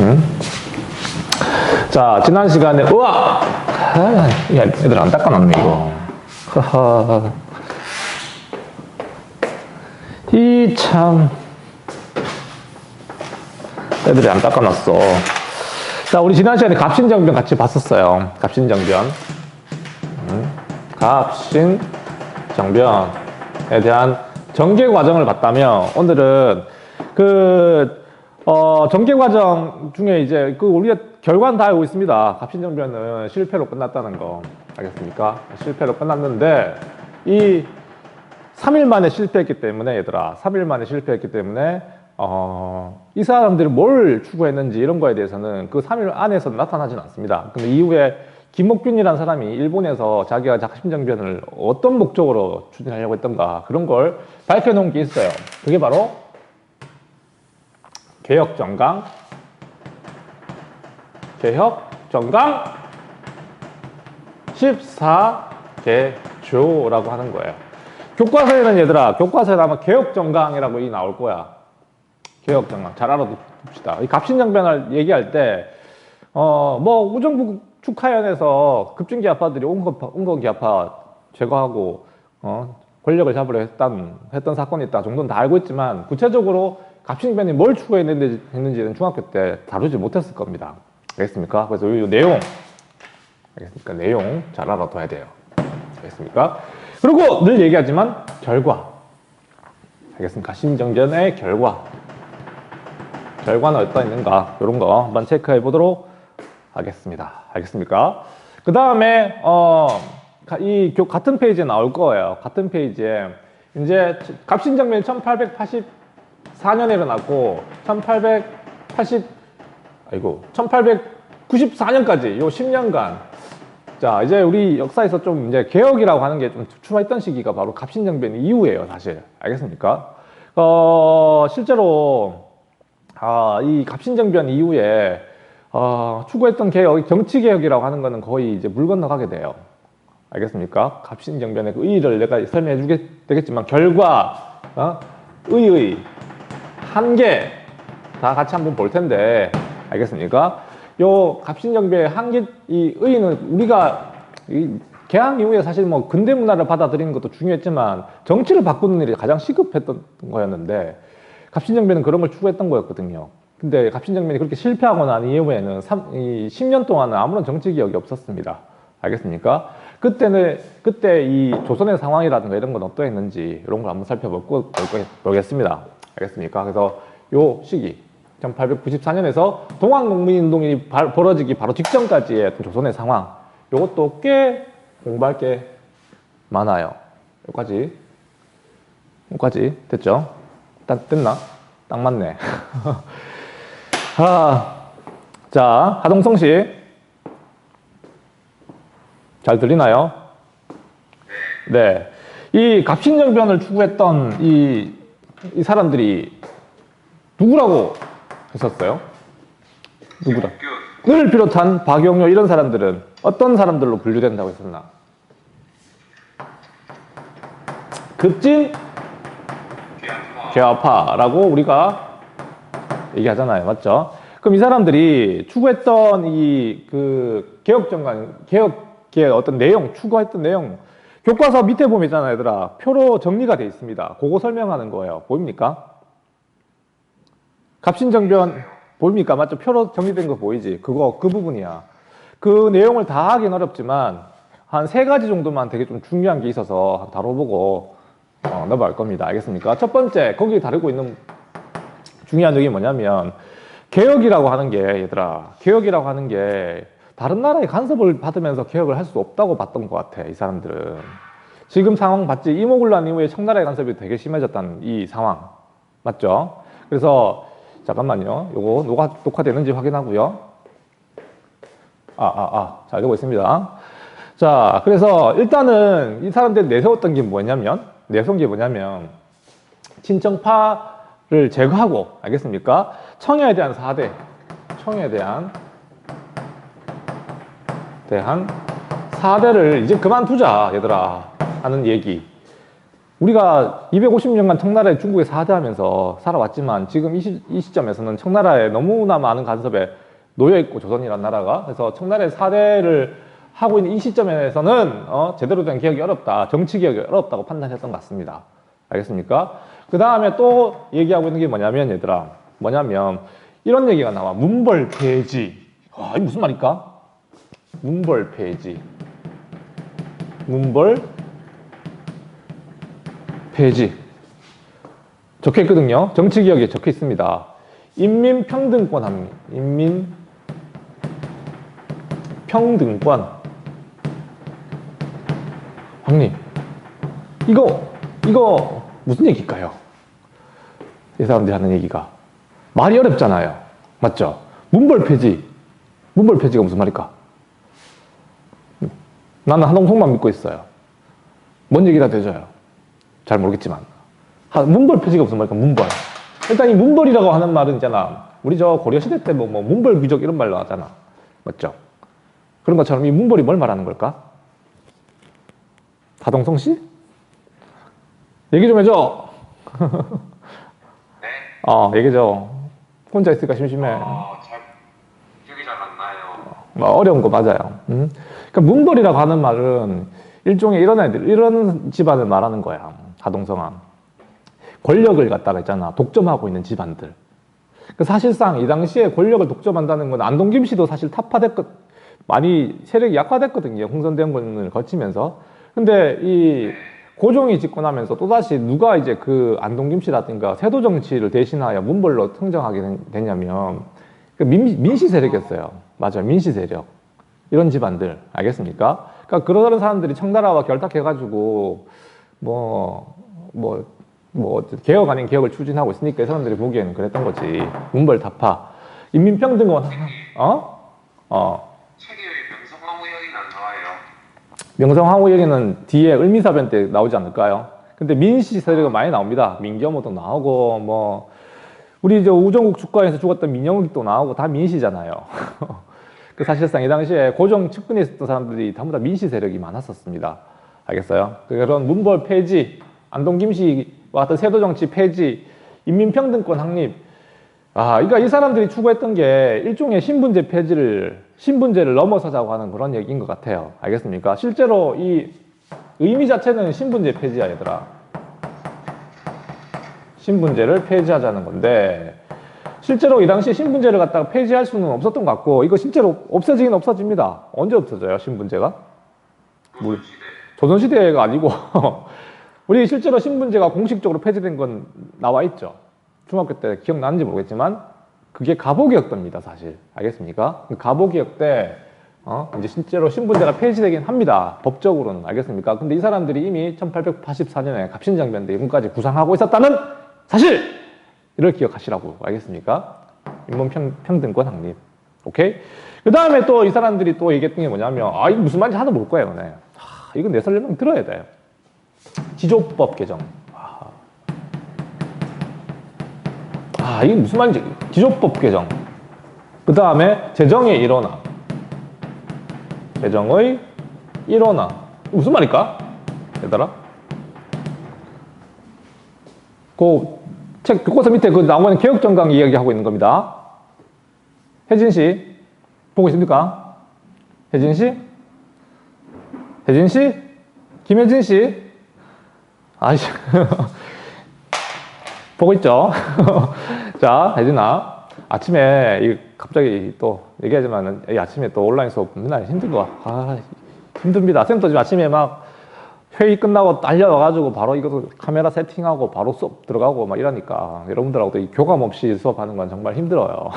응? 자, 지난 시간에, 우와! 야, 애들 안 닦아놨네, 이거. 하하. 참. 애들이 안 닦아놨어. 자, 우리 지난 시간에 갑신정변 같이 봤었어요. 갑신정변. 갑신정변에 대한 전개 과정을 봤다면, 오늘은 전개 과정 중에 이제 우리가 결과는 다 알고 있습니다. 갑신정변은 실패로 끝났다는 거. 알겠습니까? 실패로 끝났는데, 3일 만에 실패했기 때문에, 얘들아, 3일 만에 실패했기 때문에, 이 사람들이 뭘 추구했는지 이런 거에 대해서는 그 3일 안에서 나타나지는 않습니다. 근데 이후에 김옥균이라는 사람이 일본에서 자기가 갑신정변을 어떤 목적으로 추진하려고 했던가 그런 걸 밝혀놓은 게 있어요. 그게 바로 개혁정강 14개조라고 하는 거예요. 교과서에는 얘들아, 교과서에 아마 개혁정강이라고 나올 거야. 개혁정강. 잘 알아둡시다. 이 갑신정변을 얘기할 때, 우정부 축하연에서 급진기아파들이 온건기아파 제거하고, 권력을 잡으려 했던 사건이 있다 정도는 다 알고 있지만, 구체적으로 갑신정변이 뭘 추구했는지는 중학교 때 다루지 못했을 겁니다. 알겠습니까? 그래서 이 내용, 알겠습니까? 내용 잘 알아둬야 돼요. 알겠습니까? 그리고 늘 얘기하지만, 결과. 알겠습니까? 갑신정변의 결과는 어디다 있는가, 이런 거 한번 체크해 보도록 하겠습니다. 알겠습니까? 그 다음에, 같은 페이지에 나올 거예요. 같은 페이지에. 이제, 갑신정변이 1884년에 일어났고, 1894년까지, 요 10년간. 자, 이제 우리 역사에서 좀 이제 개혁이라고 하는 게 좀 주춤했던 시기가 바로 갑신정변 이후예요, 사실. 알겠습니까? 실제로, 이 갑신정변 이후에 추구했던 개혁, 정치개혁이라고 하는 거는 거의 이제 물 건너가게 돼요. 알겠습니까? 갑신정변의 그 의의를 내가 설명해 주게 되겠지만, 결과, 의의, 한계, 다 같이 한번 볼 텐데, 알겠습니까? 요 갑신정변의 한계, 이 의의는 우리가 개항 이후에 사실 뭐 근대 문화를 받아들이는 것도 중요했지만, 정치를 바꾸는 일이 가장 시급했던 거였는데, 갑신정변은 그런 걸 추구했던 거였거든요. 근데 갑신정변이 그렇게 실패하고 난 이후에는 10년 동안은 아무런 정치 기억이 없었습니다. 알겠습니까? 그때 이 조선의 상황이라든가 이런 건 어떠했는지 이런 걸 한번 살펴보겠습니다. 알겠습니까? 그래서 요 시기 1894년에서 동학농민운동이 벌어지기 바로 직전까지의 어떤 조선의 상황, 요것도 꽤 공부할 게 많아요. 여기까지 됐죠? 됐나? 딱 맞네. 자, 하동성 씨. 잘 들리나요? 네. 이 갑신정변을 추구했던 이 사람들이 누구라고 했었어요? 누구다? 을 비롯한 박용료 이런 사람들은 어떤 사람들로 분류된다고 했었나? 급진 개화파라고 우리가 얘기하잖아요. 맞죠? 그럼 이 사람들이 추구했던 개혁의 어떤 내용, 추구했던 내용, 교과서 밑에 보면 있잖아요, 얘들아. 표로 정리가 되어 있습니다. 그거 설명하는 거예요. 보입니까? 갑신정변, 보입니까? 맞죠? 표로 정리된 거 보이지? 그 부분이야. 그 내용을 다 하긴 어렵지만, 한 3가지 정도만 되게 좀 중요한 게 있어서 다뤄보고, 넘어갈 겁니다. 알겠습니까? 첫 번째, 거기 다루고 있는 중요한 얘기 뭐냐면, 개혁이라고 하는 게, 얘들아, 개혁이라고 하는 게 다른 나라의 간섭을 받으면서 개혁을 할 수 없다고 봤던 것 같아, 이 사람들은. 지금 상황 봤지? 이모군란 이후에 청나라의 간섭이 되게 심해졌다는 이 상황. 맞죠? 그래서, 잠깐만요. 요거 녹화되는지 확인하고요. 잘 되고 있습니다. 자, 그래서 일단은 이 사람들이 내세운 게 뭐냐면, 친정파를 제거하고, 알겠습니까? 청해에 대한 4대, 청해에 대한 4대를 이제 그만두자, 얘들아, 하는 얘기. 우리가 250년간 청나라에 중국에 사대하면서 살아왔지만 지금 이 시점에서는 청나라에 너무나 많은 간섭에 놓여있고 조선이라는 나라가 그래서 청나라의 사대를 하고 있는 이 시점에서는 제대로 된 개혁이 어렵다. 정치 개혁이 어렵다고 판단했던 것 같습니다. 알겠습니까? 그 다음에 또 얘기하고 있는 게 뭐냐면 얘들아 뭐냐면 이런 얘기가 나와. 문벌 폐지. 이게 무슨 말일까? 문벌 폐지. 문벌 폐지. 적혀 있거든요. 정치개혁에 적혀 있습니다. 인민평등권 합니다. 인민평등권. 형님, 이거 무슨 얘기일까요? 이 사람들이 하는 얘기가. 말이 어렵잖아요. 맞죠? 문벌 폐지. 문벌 폐지가 무슨 말일까? 나는 한홍석만 믿고 있어요. 뭔 얘기라 되져요. 잘 모르겠지만. 문벌 폐지가 무슨 말일까? 문벌. 일단 이 문벌이라고 하는 말은 있잖아. 우리 저 고려시대 때 뭐 문벌 귀족 이런 말 나왔잖아. 맞죠? 그런 것처럼 이 문벌이 뭘 말하는 걸까? 하동성 씨? 얘기 좀 해줘. 네? 얘기 좀. 혼자 있으니까 심심해. 기억이 잘 안 나요. 어려운 거 맞아요. 그러니까 문벌이라고 하는 말은 일종의 이런 애들, 이런 집안을 말하는 거야. 하동성아. 권력을 갖다가 있잖아. 독점하고 있는 집안들. 그 사실상 이 당시에 권력을 독점한다는 건 안동 김씨도 사실 많이 세력이 약화됐거든요. 흥선대원군을 거치면서. 근데 이 고종이 집권 하면서 또다시 누가 이제 그 안동 김씨라든가 세도 정치를 대신하여 문벌로 통정하게 됐냐면 그 민씨 세력이었어요. 맞아요. 민씨 세력. 이런 집안들. 알겠습니까? 그러니까 그런 사람들이 청나라와 결탁해가지고 개혁 아닌 개혁을 추진하고 있으니까 이 사람들이 보기에는 그랬던 거지. 문벌 타파. 인민평등권. 책에 명성황후 여인은 안 나와요. 명성황후 얘기는 뒤에 을미사변 때 나오지 않을까요? 근데 민씨 세력이 많이 나옵니다. 민경호도 나오고 우리 저 우정국 축가에서 죽었던 민영욱이 또 나오고 다 민씨잖아요. 그 사실상 이 당시에 고종 측근에 있었던 사람들이 전부 다 민씨 세력이 많았었습니다. 알겠어요? 그런 문벌 폐지, 안동 김씨와 같은 세도 정치 폐지, 인민평등권 확립. 그러니까 이 사람들이 추구했던 게 일종의 신분제를 넘어서자고 하는 그런 얘기인 것 같아요. 알겠습니까? 실제로 이 의미 자체는 신분제 폐지야, 얘들아. 신분제를 폐지하자는 건데, 실제로 이 당시에 신분제를 갖다가 폐지할 수는 없었던 것 같고, 이거 실제로 없어지긴 없어집니다. 언제 없어져요, 신분제가? 조선시대가 아니고, 우리 실제로 신분제가 공식적으로 폐지된 건 나와 있죠. 중학교 때 기억나는지 모르겠지만 그게 가보개혁 때입니다, 사실. 알겠습니까? 가보개혁 때 이제 실제로 신분제가 폐지되긴 합니다. 법적으로는. 알겠습니까? 근데 이 사람들이 이미 1884년에 갑신정변 때 이분까지 구상하고 있었다는 사실! 이를 기억하시라고. 알겠습니까? 인문평등권 확립. 오케이? 그 다음에 또 이 사람들이 또 얘기했던 게 뭐냐면 이거 무슨 말인지 하나도 모를 거예요. 네. 이건 내 설명 들어야 돼요. 지조법 개정. 이게 무슨 말인지. 지조법 개정. 그 다음에 재정의 일원화. 재정의 일원화. 무슨 말일까? 얘들아? 그 책 교과서 밑에 그 나오는 개혁정강 이야기하고 있는 겁니다. 혜진 씨, 보고 있습니까? 혜진 씨? 혜진 씨? 김혜진 씨? 보고 있죠? 자, 혜진아. 아침에, 갑자기 또 얘기하지만은, 아침에 또 온라인 수업 맨날 힘든 거. 힘듭니다. 쌤도 지금 아침에 막 회의 끝나고 달려와가지고 바로 이것도 카메라 세팅하고 바로 수업 들어가고 막 이러니까 여러분들하고도 이 교감 없이 수업하는 건 정말 힘들어요.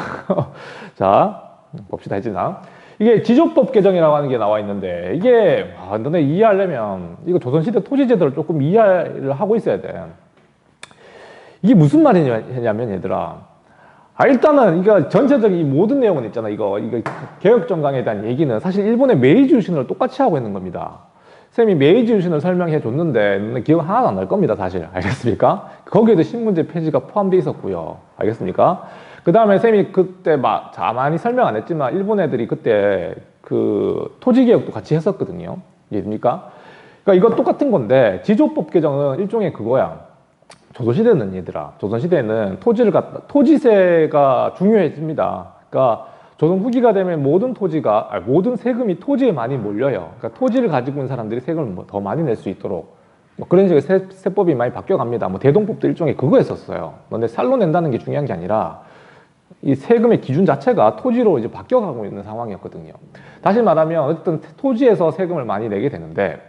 자, 봅시다, 혜진아. 이게 지조법 개정이라고 하는 게 나와 있는데 이게 너네 이해하려면 이거 조선시대 토지제도를 조금 이해를 하고 있어야 돼. 이게 무슨 말이냐면 얘들아, 일단은 이거 전체적인 이 모든 내용은 있잖아. 이거 개혁정강에 대한 얘기는 사실 일본의 메이지 유신을 똑같이 하고 있는 겁니다. 쌤이 메이지 유신을 설명해 줬는데 기억 하나도 안 날 겁니다, 사실. 알겠습니까? 거기에도 신분제 폐지가 포함되어 있었고요. 알겠습니까? 그 다음에 쌤이 그때 많이 설명 안 했지만 일본 애들이 그때 그 토지개혁도 같이 했었거든요. 이해됩니까? 그러니까 이거 똑같은 건데 지조법 개정은 일종의 그거야. 조선시대는 얘들아, 조선시대는 토지세가 중요해집니다. 그러니까 조선 후기가 되면 모든 세금이 토지에 많이 몰려요. 그러니까 토지를 가지고 있는 사람들이 세금을 더 많이 낼 수 있도록 뭐 그런 식의 세법이 많이 바뀌어갑니다. 뭐 대동법도 일종의 그거였었어요. 근데 살로 낸다는 게 중요한 게 아니라 이 세금의 기준 자체가 토지로 이제 바뀌어가고 있는 상황이었거든요. 다시 말하면 어쨌든 토지에서 세금을 많이 내게 되는데,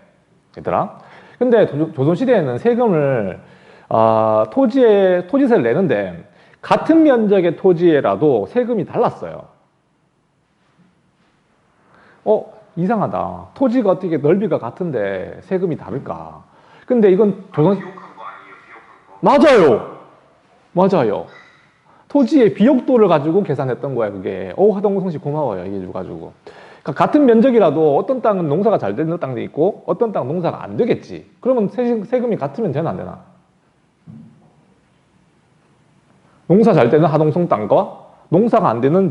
얘들아. 근데 조선시대에는 세금을 토지세를 내는데 같은 면적의 토지에라도 세금이 달랐어요. 이상하다. 토지가 어떻게 넓이가 같은데 세금이 다를까? 근데 이건 비옥한 거 아니에요? 비옥한 거? 맞아요. 토지의 비옥도를 가지고 계산했던 거야, 그게. 하동성 씨 고마워요, 얘기해줘가지고. 그러니까 같은 면적이라도 어떤 땅은 농사가 잘 되는 땅도 있고 어떤 땅은 농사가 안 되겠지. 그러면 세금이 같으면 되나 안 되나? 농사 잘 되는 하동성 땅과 농사가 안 되는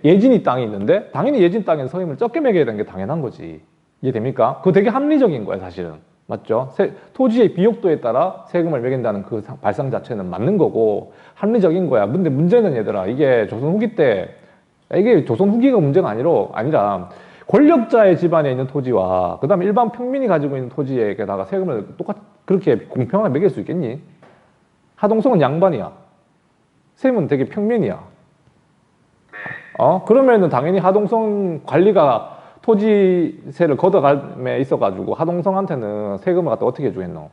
예진이 땅이 있는데 당연히 예진 땅에는 세금을 적게 매겨야 되는 게 당연한 거지. 이해됩니까? 그거 되게 합리적인 거야, 사실은. 맞죠? 토지의 비옥도에 따라 세금을 매긴다는 그 발상 자체는 맞는 거고 합리적인 거야. 근데 문제는 얘들아, 이게 조선 후기 때 이게 조선 후기가 문제가 아니라 권력자의 집안에 있는 토지와 그 다음에 일반 평민이 가지고 있는 토지에다가 세금을 그렇게 공평하게 매길 수 있겠니? 하동성은 양반이야. 셈은 되게 평면이야. 그러면은 당연히 하동성 관리가 토지세를 걷어감에 있어가지고 하동성한테는 세금을 갖다 어떻게 해주겠노?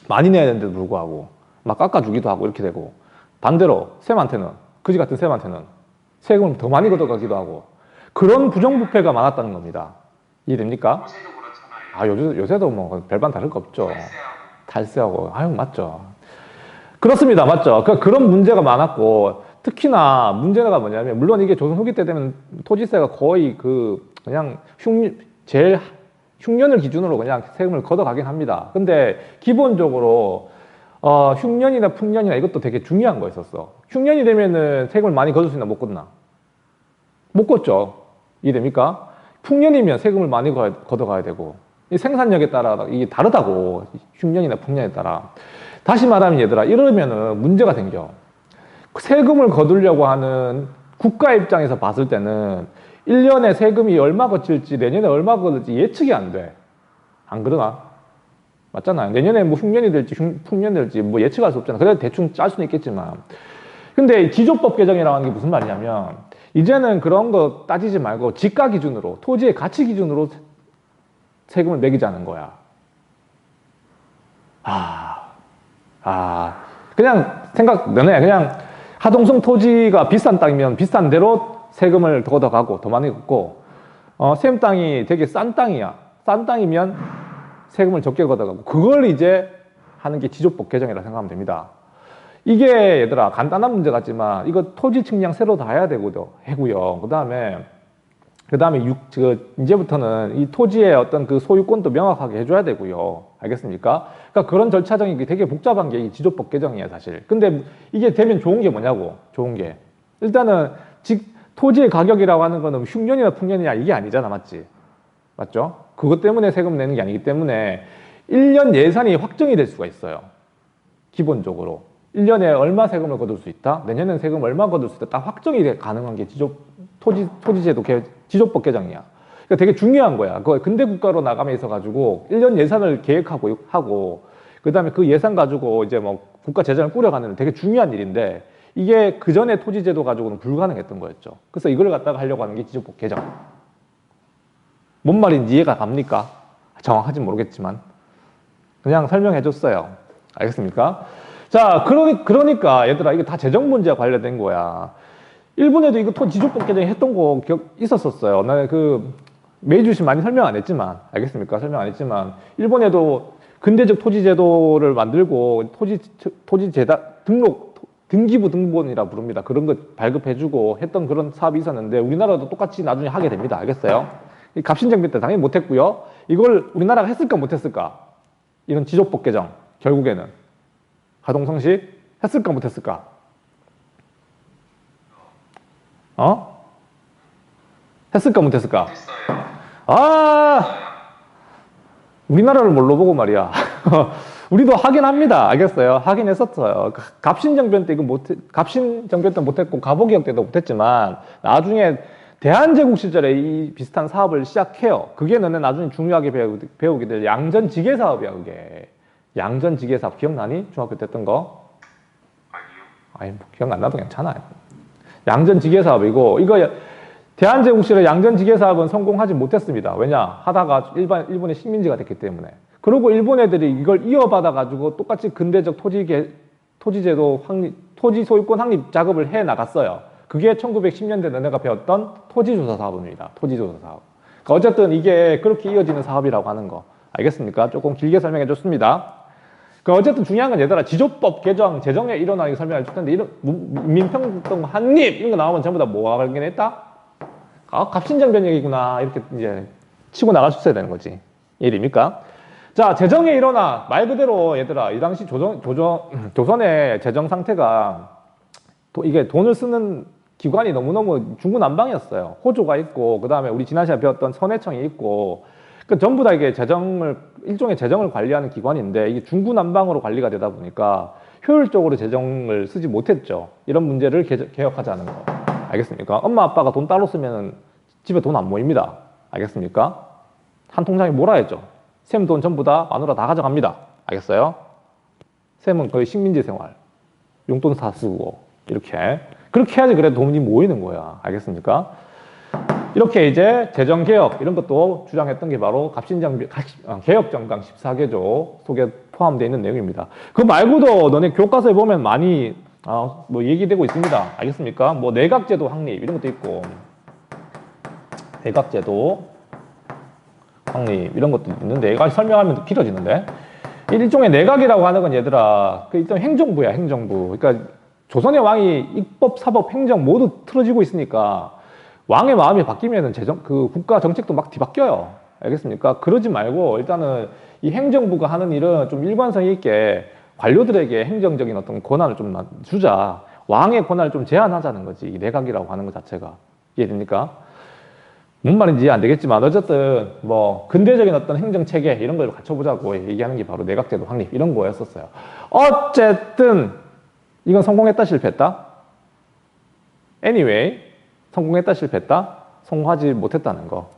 많이 내야 되는데도 불구하고 막 깎아주기도 하고 이렇게 되고, 반대로 셈한테는, 그지 같은 셈한테는 세금을 더 많이 걷어가기도 하고, 그런 부정부패가 많았다는 겁니다. 이해됩니까? 요새도 그렇잖아요. 요새도 뭐 별반 다를 거 없죠. 탈세하고. 탈세하고. 맞죠. 그렇습니다. 맞죠. 그런 문제가 많았고, 특히나 문제가 뭐냐면, 물론 이게 조선 후기 때 되면 토지세가 거의 그냥 제일 흉년을 기준으로 그냥 세금을 걷어가긴 합니다. 근데 기본적으로 흉년이나 풍년이나 이것도 되게 중요한 거였었어. 흉년이 되면은 세금을 많이 걷을 수 있나 못 걷나? 못 걷죠. 이해됩니까? 풍년이면 세금을 많이 걷어가야 되고, 이 생산력에 따라 이게 다르다고. 흉년이나 풍년에 따라. 다시 말하면 얘들아, 이러면은 문제가 생겨. 세금을 거두려고 하는 국가 입장에서 봤을 때는 1년에 세금이 얼마 거칠지 내년에 얼마 거칠지 예측이 안 돼. 안 그러나? 맞잖아요. 내년에 뭐 흉년이 될지 풍년이 될지 뭐 예측할 수 없잖아. 그래도 대충 짤 수는 있겠지만. 근데 지조법 개정이라고 하는 게 무슨 말이냐면, 이제는 그런 거 따지지 말고 지가 기준으로, 토지의 가치 기준으로 세금을 매기자는 거야. 그냥 너네 그냥 하동성 토지가 비싼 땅이면 비싼 대로 세금을 더 걷어가고 더 많이 걷고, 샘 땅이 되게 싼 땅이야. 싼 땅이면 세금을 적게 걷어가고, 그걸 이제 하는 게 지조법 개정이라고 생각하면 됩니다. 이게 얘들아 간단한 문제 같지만 이거 토지 측량 새로 다 해야 되고요. 그 다음에 이제부터는 이 토지의 어떤 그 소유권도 명확하게 해줘야 되고요. 알겠습니까? 그러니까 그런 절차적인 게 되게 복잡한 게 이 지조법 개정이에요, 사실. 근데 이게 되면 좋은 게 뭐냐고, 좋은 게. 일단은 토지의 가격이라고 하는 거는 흉년이나 풍년이냐 이게 아니잖아, 맞지? 맞죠? 그것 때문에 세금 내는 게 아니기 때문에 1년 예산이 확정이 될 수가 있어요. 기본적으로. 1년에 얼마 세금을 거둘 수 있다? 내년에는 세금 얼마 거둘 수 있다? 딱 확정이 가능한 게 토지제도 지조법 개정이야. 그러니까 되게 중요한 거야. 그 근대 국가로 나감에 있어가지고 1년 예산을 계획하고 그 다음에 그 예산 가지고 이제 뭐 국가 재정을 꾸려가는 되게 중요한 일인데, 이게 그 전에 토지제도 가지고는 불가능했던 거였죠. 그래서 이걸 갖다가 하려고 하는 게 지조법 개정. 뭔 말인지 이해가 갑니까? 정확하진 모르겠지만 그냥 설명해 줬어요. 알겠습니까? 자, 그러니까 얘들아, 이게 다 재정 문제와 관련된 거야. 일본에도 이거 지조법 개정 했던 거 있었었어요. 나는 메이주시 많이 설명 안 했지만, 알겠습니까? 설명 안 했지만, 일본에도 근대적 토지제도를 만들고, 등기부 등본이라 부릅니다. 그런 거 발급해주고 했던 그런 사업이 있었는데, 우리나라도 똑같이 나중에 하게 됩니다. 알겠어요? 갑신정비 때 당연히 못했고요. 이걸 우리나라가 했을까 못했을까? 이런 지조법 개정, 결국에는. 하동성씨 했을까 못했을까? 했을까 못했을까? 했어요. 우리나라를 뭘로 보고 말이야. 우리도 하긴 합니다. 알겠어요? 하긴 했었어요. 갑신정변 때 이거 갑신정변 때 못했고, 갑오개혁 때도 못했지만, 나중에 대한제국 시절에 이 비슷한 사업을 시작해요. 그게 너네 나중에 중요하게 배우게 될 양전지계 사업이야, 그게. 양전지계 사업 기억나니? 중학교 때 했던 거? 아니요. 아니, 뭐 기억 안 나도 괜찮아요. 양전지계 사업이고, 이거 대한제국 시절에 양전지계 사업은 성공하지 못했습니다. 왜냐? 하다가 일본의 식민지가 됐기 때문에. 그리고 일본 애들이 이걸 이어받아가지고 똑같이 근대적 토지제도 확립, 토지 소유권 확립 작업을 해 나갔어요. 그게 1910년대 너네가 배웠던 토지조사 사업입니다. 토지조사 사업. 그러니까 어쨌든 이게 그렇게 이어지는 사업이라고 하는 거. 알겠습니까? 조금 길게 설명해 줬습니다. 그 어쨌든 중요한 건 얘들아, 지조법 개정, 재정의 일원화를 설명해 줄 텐데, 이런 민평등, 한립 이런 거 나오면 전부 다 뭐가 발견했다? 아, 갑신정변 얘기구나. 이렇게 이제 치고 나갈 수 있어야 되는 거지. 이해됩니까? 자, 재정의 일원화. 말 그대로 얘들아, 이 당시 조선의 재정 상태가 이게 돈을 쓰는 기관이 너무너무 중구난방이었어요. 호조가 있고, 그 다음에 우리 지난 시간에 배웠던 선해청이 있고, 그 전부 다 이게 일종의 재정을 관리하는 기관인데, 이게 중구난방으로 관리가 되다 보니까 효율적으로 재정을 쓰지 못했죠. 이런 문제를 개혁하자는 거. 알겠습니까? 엄마 아빠가 돈 따로 쓰면 집에 돈 안 모입니다. 알겠습니까? 한 통장에 몰아야죠. 쌤 돈 전부 다 마누라 다 가져갑니다. 알겠어요? 쌤은 거의 식민지 생활. 용돈 다 쓰고 이렇게. 그렇게 해야지 그래도 돈이 모이는 거야. 알겠습니까? 이렇게 이제 재정개혁 이런 것도 주장했던 게 바로 개혁정강 14개조 속에 포함되어 있는 내용입니다. 그 말고도 너네 교과서에 보면 많이 뭐 얘기되고 있습니다. 알겠습니까? 뭐 내각제도 확립 이런 것도 있고, 내각제도 확립 이런 것도 있는데, 이거 설명하면 길어지는데, 일종의 내각이라고 하는 건 얘들아, 그 일단 행정부야, 행정부. 그러니까 조선의 왕이 입법, 사법, 행정 모두 틀어지고 있으니까 왕의 마음이 바뀌면은 그 국가 정책도 막 뒤바뀌어요. 알겠습니까? 그러지 말고 일단은 이 행정부가 하는 일은 좀 일관성 있게 관료들에게 행정적인 어떤 권한을 좀 주자. 왕의 권한을 좀 제한하자는 거지. 이 내각이라고 하는 것 자체가. 이해됩니까? 뭔 말인지 이해 안 되겠지만 어쨌든 뭐 근대적인 어떤 행정 체계 이런 걸 갖춰보자고 얘기하는 게 바로 내각제도 확립 이런 거였었어요. 어쨌든 이건 성공했다 실패했다? Anyway, 성공했다 실패했다? 성공하지 못했다는 거.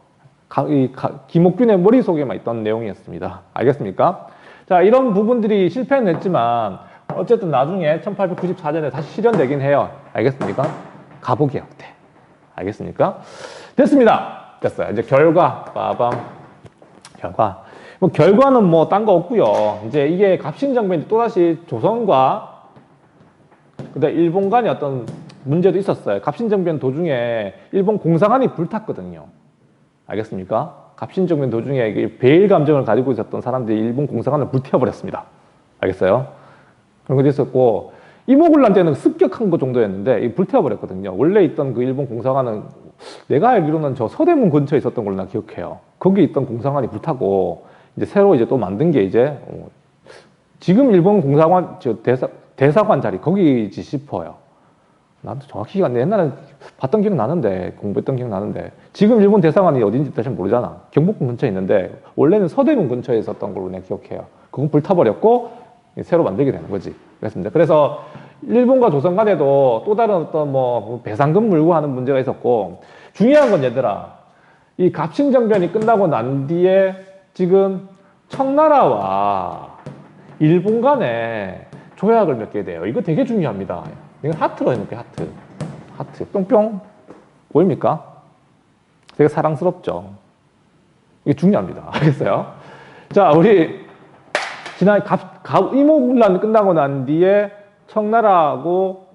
김옥균의 머릿속에만 있던 내용이었습니다. 알겠습니까? 자, 이런 부분들이 실패는 했지만 어쨌든 나중에 1894년에 다시 실현되긴 해요. 알겠습니까? 갑오개혁 때. 알겠습니까? 됐습니다. 됐어요. 이제 결과. 결과. 뭐 결과는 뭐 딴 거 없고요. 이제 이게 갑신정변이 또다시 조선과 그다음 일본 간의 어떤 문제도 있었어요. 갑신정변 도중에 일본 공사관이 불탔거든요. 알겠습니까? 갑신정변 도중에 배일 감정을 가지고 있었던 사람들이 일본 공사관을 불태워버렸습니다. 알겠어요? 그런 것도 있었고, 이모군란 때는 습격한 거 정도였는데 불태워버렸거든요. 원래 있던 그 일본 공사관은 내가 알기로는 저 서대문 근처에 있었던 걸로 나 기억해요. 거기 있던 공사관이 불타고 이제 새로 이제 또 만든 게 이제 지금 일본 공사관 대사관 자리 거기지 싶어요. 나도 정확히 기억 안 나. 옛날에 봤던 기억 나는데, 공부했던 기억 나는데, 지금 일본 대사관이 어딘지 사실 모르잖아. 경복궁 근처에 있는데 원래는 서대문 근처에 있었던 걸로 내가 기억해요. 그건 불타버렸고 새로 만들게 되는 거지. 그렇습니다. 그래서 일본과 조선 간에도 또 다른 어떤 뭐 배상금 물고 하는 문제가 있었고, 중요한 건 얘들아, 이 갑신정변이 끝나고 난 뒤에 지금 청나라와 일본 간에 조약을 맺게 돼요. 이거 되게 중요합니다. 이건 하트로 해놓을게요. 하트 뿅뿅 보입니까? 되게 사랑스럽죠. 이게 중요합니다. 알겠어요? 자, 우리 지난 이모군란 끝나고 난 뒤에 청나라하고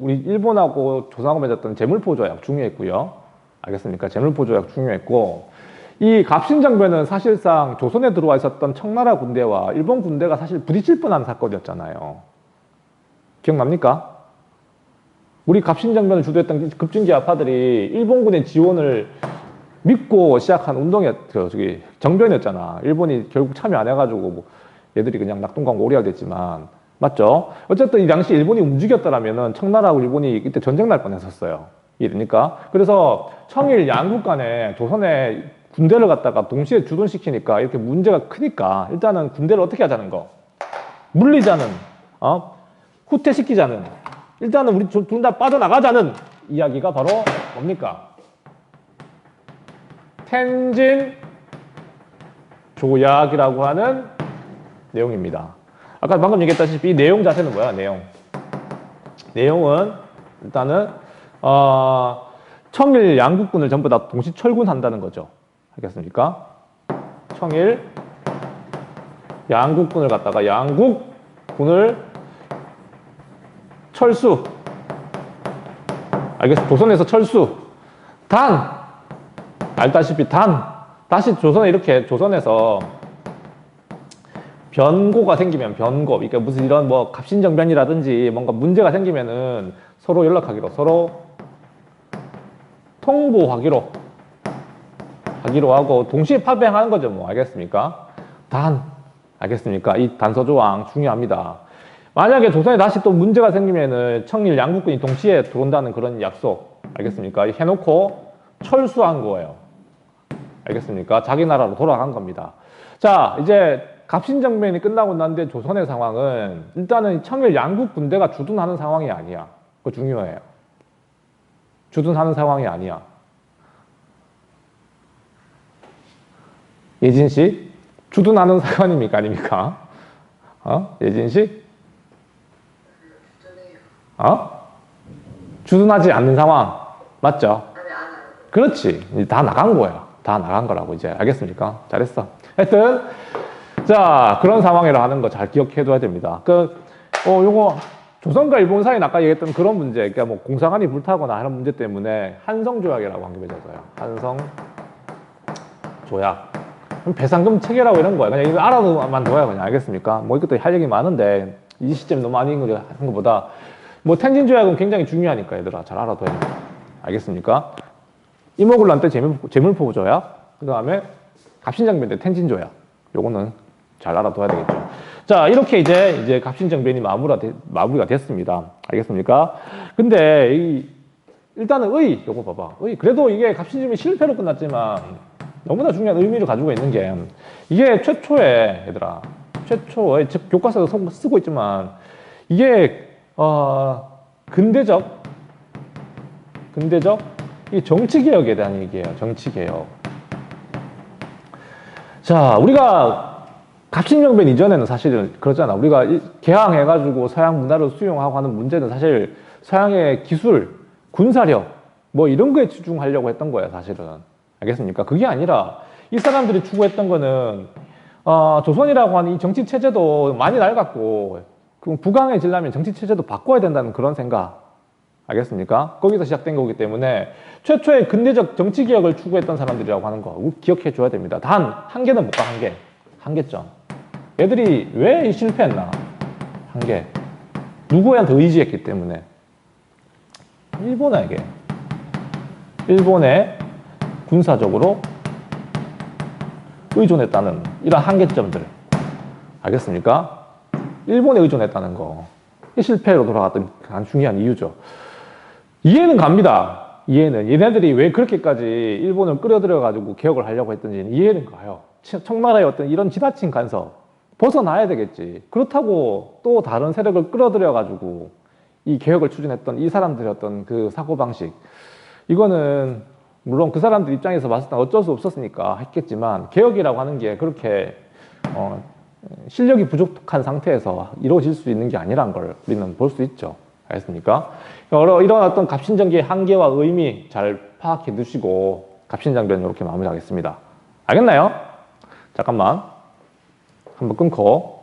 우리 일본하고 조선하고 맺었던 제물포조약 중요했고요. 알겠습니까? 제물포조약 중요했고, 이 갑신정변은 사실상 조선에 들어와 있었던 청나라 군대와 일본 군대가 사실 부딪힐 뻔한 사건이었잖아요. 기억납니까? 우리 갑신정변을 주도했던 급진기아파들이 일본군의 지원을 믿고 시작한 정변이었잖아. 일본이 결국 참여 안 해가지고 뭐 얘들이 그냥 낙동강 오리알 됐지만, 맞죠? 어쨌든 이 당시 일본이 움직였더라면은 청나라하고 일본이 이때 전쟁 날 뻔했었어요. 이해됩니까? 그래서 청일 양국 간에 조선의 군대를 갖다가 동시에 주둔시키니까 이렇게 문제가 크니까 일단은 군대를 어떻게 하자는 거? 물리자는, 후퇴시키자는, 일단은 우리 둘 다 빠져나가자는 이야기가 바로 뭡니까? 텐진 조약이라고 하는 내용입니다. 아까 방금 얘기했다시피 이 내용 자체는 뭐야? 내용은 일단은 청일 양국군을 전부 다 동시 철군한다는 거죠. 알겠습니까? 청일 양국군을 갖다가 양국군을 철수. 알겠습니다. 조선에서 철수. 단 알다시피 다시 조선에서 변고가 생기면 그러니까 무슨 이런 뭐 갑신정변이라든지 뭔가 문제가 생기면은 서로 연락하기로, 서로 통보하기로 하고 동시에 파병하는 거죠. 뭐 알겠습니까? 알겠습니까? 이 단서조항 중요합니다. 만약에 조선에 다시 또 문제가 생기면은 청일 양국군이 동시에 들어온다는 그런 약속 알겠습니까? 해놓고 철수한 거예요. 알겠습니까? 자기 나라로 돌아간 겁니다. 자, 이제 갑신정변이 끝나고 난 뒤에 조선의 상황은 일단은 청일 양국 군대가 주둔하는 상황이 아니야. 그거 중요해요. 주둔하는 상황이 아니야. 예진 씨? 주둔하는 상황입니까? 아닙니까? 예진 씨? 주둔하지 않는 상황. 맞죠? 그렇지. 다 나간 거야. 다 나간 거라고 이제. 알겠습니까? 잘했어. 하여튼 자, 그런 상황이라 하는 거 잘 기억해둬야 됩니다. 요거 조선과 일본 사이는 아까 얘기했던 그런 문제, 그러니까 뭐 공사관이 불타거나 하는 문제 때문에 한성조약이라고 한 게 맺어져요. 한성조약. 배상금 체결하고 이런 거야. 그냥 이거 알아만 둬야 그냥. 알겠습니까? 뭐 이것도 할 얘기 많은데 이 시점에 너무 많이 하는 것보다 뭐 텐진조약은 굉장히 중요하니까 얘들아 잘 알아둬야 됩니다. 알겠습니까? 이모굴란 때 재물포 조약, 그 다음에 갑신정변 때 텐진조약. 요거는 잘 알아둬야 되겠죠. 자, 이렇게 이제 갑신정변이 마무리가 됐습니다. 알겠습니까? 근데 일단은 요거 봐봐. 그래도 이게 갑신정변이 실패로 끝났지만 너무나 중요한 의미를 가지고 있는 게 이게 최초에 얘들아, 즉 교과서에도 쓰고 있지만 이게 근대적 이 정치개혁에 대한 얘기예요. 정치개혁. 자, 우리가 갑신정변 이전에는 사실은 그렇잖아. 우리가 개항해가지고 서양 문화를 수용하고 하는 문제는 사실 서양의 기술, 군사력 뭐 이런 거에 집중하려고 했던 거예요. 사실은. 알겠습니까? 그게 아니라 이 사람들이 추구했던 거는 조선이라고 하는 이 정치 체제도 많이 낡았고 부강해지려면 정치 체제도 바꿔야 된다는 그런 생각. 알겠습니까? 거기서 시작된 거기 때문에 최초의 근대적 정치 개혁을 추구했던 사람들이라고 하는 거 기억해 줘야 됩니다. 단 한계는 뭐가 한계점. 얘들이 왜 실패했나? 한계. 누구한테 의지했기 때문에. 일본에 군사적으로 의존했다는 이런 한계점들. 알겠습니까? 일본에 의존했다는 거. 이 실패로 돌아갔던 가장 중요한 이유죠. 이해는 갑니다. 얘네들이 왜 그렇게까지 일본을 끌어들여가지고 개혁을 하려고 했던지는 이해는 가요. 청나라의 어떤 이런 지나친 간섭 벗어나야 되겠지. 그렇다고 또 다른 세력을 끌어들여가지고 이 개혁을 추진했던 이 사람들의 어떤 그 사고방식, 이거는 물론 그 사람들 입장에서 봤을 때 어쩔 수 없었으니까 했겠지만 개혁이라고 하는 게 그렇게 실력이 부족한 상태에서 이루어질 수 있는 게 아니란 걸 우리는 볼 수 있죠. 알겠습니까? 이런 어떤 갑신정변의 한계와 의미 잘 파악해 두시고 갑신정변 이렇게 마무리하겠습니다. 알겠나요? 잠깐만 한번 끊고